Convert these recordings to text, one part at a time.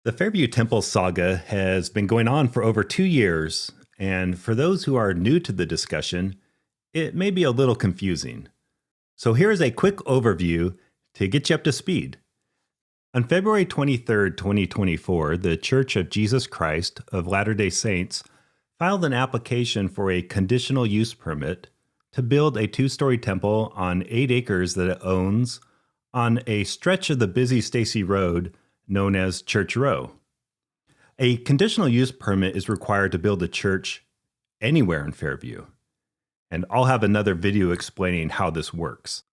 The Fairview Temple saga has been going on for over 2 years, and for those who are new to the discussion, it may be a little confusing. So here is a quick overview to get you up to speed. On February 23, 2024, the Church of Jesus Christ of Latter-day Saints filed an application for a conditional use permit to build a 2-story temple on 8 acres that it owns on a stretch of the busy Stacy Road known as Church Row. A conditional use permit is required to build a church anywhere in Fairview, and I'll have another video explaining how this works.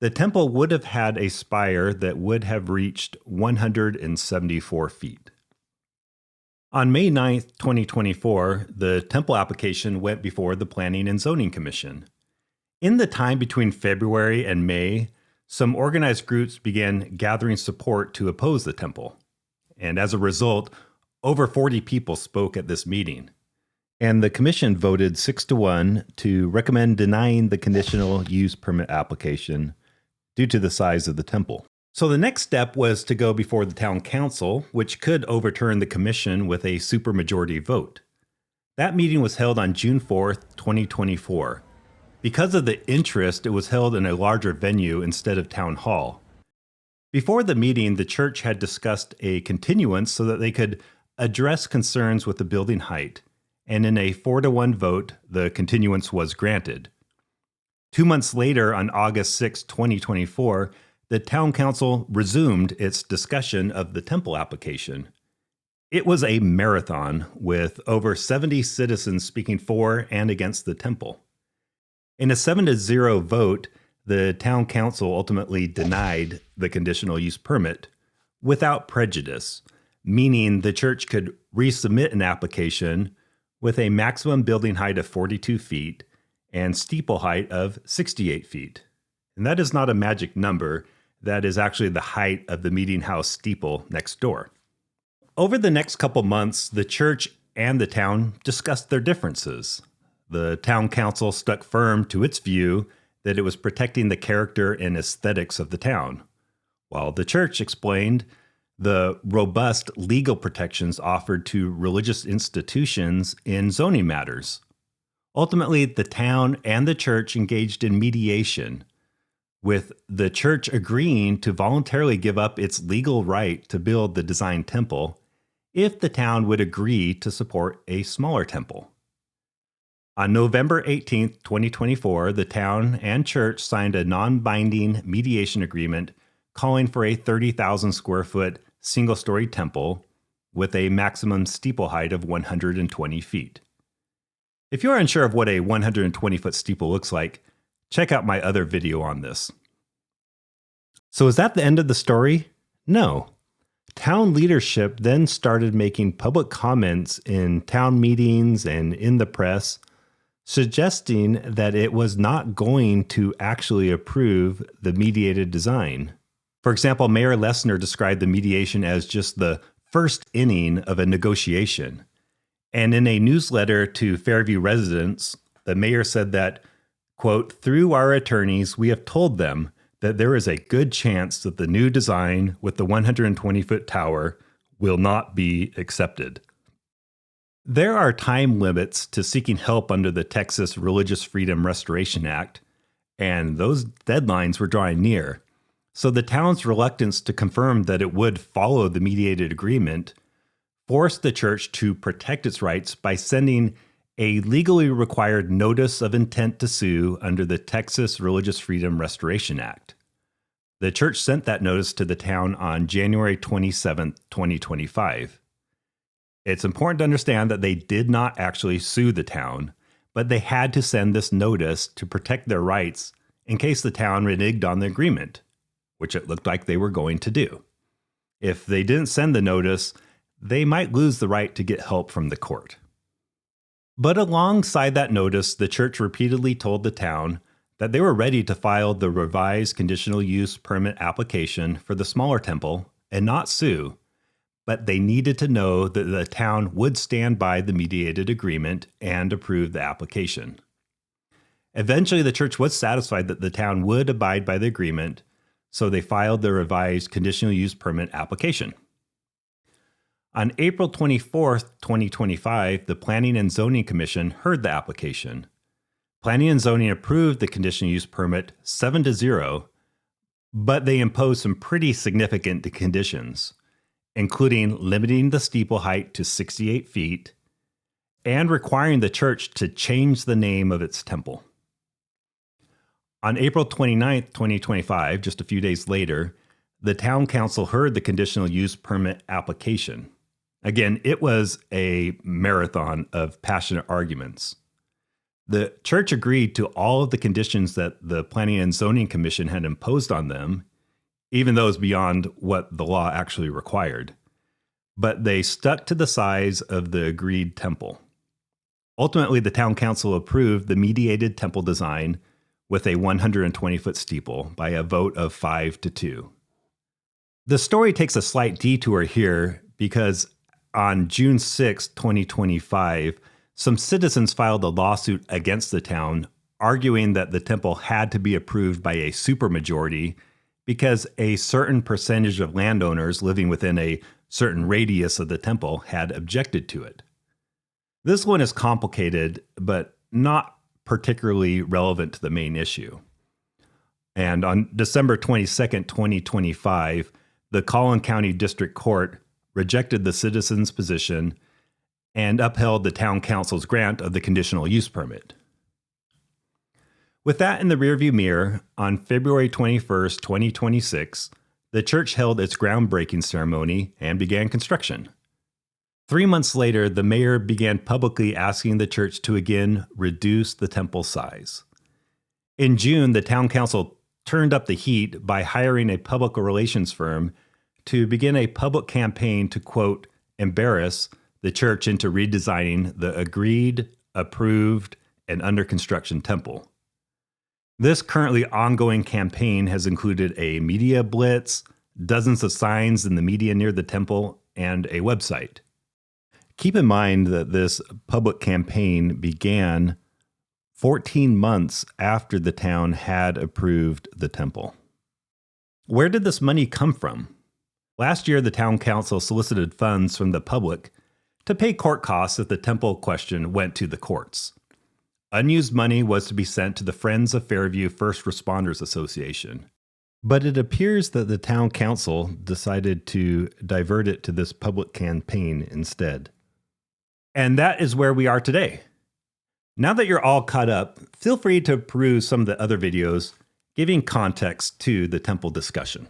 The temple would have had a spire that would have reached 174 feet. On May 9, 2024, the temple application went before the Planning and Zoning Commission. In the time between February and May, some organized groups began gathering support to oppose the temple. And as a result, over 40 people spoke at this meeting. And the commission voted 6-1 to recommend denying the conditional use permit application due to the size of the temple. So the next step was to go before the town council, which could overturn the commission with a supermajority vote. That meeting was held on June 4th, 2024. Because of the interest, it was held in a larger venue instead of town hall. Before the meeting, the church had discussed a continuance so that they could address concerns with the building height, and in a 4-1 vote, the continuance was granted. 2 months later, on August 6, 2024, the town council resumed its discussion of the temple application. It was a marathon with over 70 citizens speaking for and against the temple. In a 7-0 vote, the town council ultimately denied the conditional use permit without prejudice, meaning the church could resubmit an application with a maximum building height of 42 feet and steeple height of 68 feet. And that is not a magic number. That is actually the height of the meeting house steeple next door. Over the next couple months, the church and the town discussed their differences. The town council stuck firm to its view that it was protecting the character and aesthetics of the town, while the church explained the robust legal protections offered to religious institutions in zoning matters. Ultimately, the town and the church engaged in mediation, with the church agreeing to voluntarily give up its legal right to build the designed temple if the town would agree to support a smaller temple. On November 18, 2024, the town and church signed a non-binding mediation agreement calling for a 30,000 square foot single-story temple with a maximum steeple height of 120 feet. If you're unsure of what a 120-foot steeple looks like, check out my other video on this. So is that the end of the story? No. Town leadership then started making public comments in town meetings and in the press, suggesting that it was not going to actually approve the mediated design. For example, Mayor Lessner described the mediation as just the first inning of a negotiation. And in a newsletter to Fairview residents, the mayor said that, quote, "Through our attorneys, we have told them that there is a good chance that the new design with the 120-foot tower will not be accepted." There are time limits to seeking help under the Texas Religious Freedom Restoration Act, and those deadlines were drawing near. So the town's reluctance to confirm that it would follow the mediated agreement forced the church to protect its rights by sending a legally required notice of intent to sue under the Texas Religious Freedom Restoration Act. The church sent that notice to the town on January 27, 2025. It's important to understand that they did not actually sue the town, but they had to send this notice to protect their rights in case the town reneged on the agreement, which it looked like they were going to do. If they didn't send the notice, they might lose the right to get help from the court. But alongside that notice, the church repeatedly told the town that they were ready to file the revised conditional use permit application for the smaller temple and not sue, but they needed to know that the town would stand by the mediated agreement and approve the application. Eventually, the church was satisfied that the town would abide by the agreement, so they filed the revised conditional use permit application. On April 24th, 2025, the Planning and Zoning Commission heard the application. Planning and Zoning approved the conditional use permit 7-0, but they imposed some pretty significant conditions, including limiting the steeple height to 68 feet and requiring the church to change the name of its temple. On April 29th, 2025, just a few days later, the town council heard the conditional use permit application. Again, it was a marathon of passionate arguments. The church agreed to all of the conditions that the Planning and Zoning Commission had imposed on them, even those beyond what the law actually required. But they stuck to the size of the agreed temple. Ultimately, the town council approved the mediated temple design with a 120-foot steeple by a vote of 5-2. The story takes a slight detour here because on June 6, 2025, some citizens filed a lawsuit against the town, arguing that the temple had to be approved by a supermajority because a certain percentage of landowners living within a certain radius of the temple had objected to it. This one is complicated, but not particularly relevant to the main issue. And on December 22nd, 2025, the Collin County District Court rejected the citizens' position and upheld the town council's grant of the conditional use permit. With that in the rearview mirror, on February 21st, 2026, the church held its groundbreaking ceremony and began construction. 3 months later, the mayor began publicly asking the church to again reduce the temple size. In June, the town council turned up the heat by hiring a public relations firm to begin a public campaign to, quote, embarrass the church into redesigning the agreed, approved, and under construction temple. This currently ongoing campaign has included a media blitz, dozens of signs in the media near the temple, and a website. Keep in mind that this public campaign began 14 months after the town had approved the temple. Where did this money come from? Last year, the town council solicited funds from the public to pay court costs if the temple question went to the courts. Unused money was to be sent to the Friends of Fairview First Responders Association. But it appears that the town council decided to divert it to this public campaign instead. And that is where we are today. Now that you're all caught up, feel free to peruse some of the other videos giving context to the temple discussion.